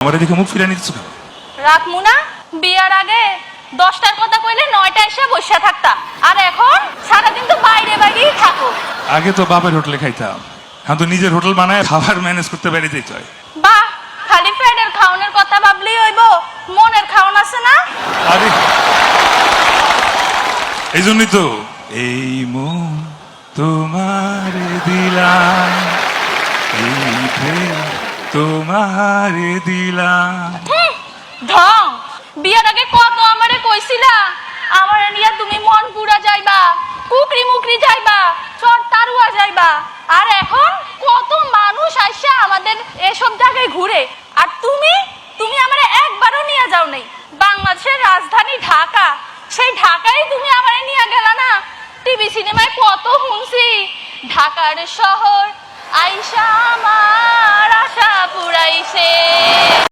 আমারে দেখে মুখ ফিরে নিচ্ছ কেন? রাখমু না? বিয়ার আগে 10টার কথা কইলে 9টা এসে বসে থাকতা, আর এখন সারাদিন তো বাইরে বাইরেই থাকো। আগে তো বাপের হোটেলে খাইতাম, এখন তো নিজের হোটেল বানায় খাবার ম্যানেজ করতে বাইরে যেতে হয়। বাহ, খালি পেটের খাওনের কথা ভাবলেই হইব, মনের খাওন আছে না? আরে এই জন্যই তো এই মন তোমারে দিলাম, এই প্রেম তোমারে দিলাম। ঢং! বিয়ার আগে কত আমারে কইছিলা আমারে নিয়া তুমি মন পুরা যাইবা, কুকরি মুকরি যাইবা, চর তারুয়া যাইবা, আর এখন কত মানুষ আইসা আমাদের এসব জায়গায় ঘুরে, আর তুমি আমারে একবারও নিয়ে যাও নাই। বাংলাদেশের রাজধানী ঢাকা, সেই ঢাকায় তুমি আমারে নিয়ে গেলা না। টিভি সিনেমায় কত শুনছি, ঢাকার শহর আইসা আমার আশা পুরাইছে।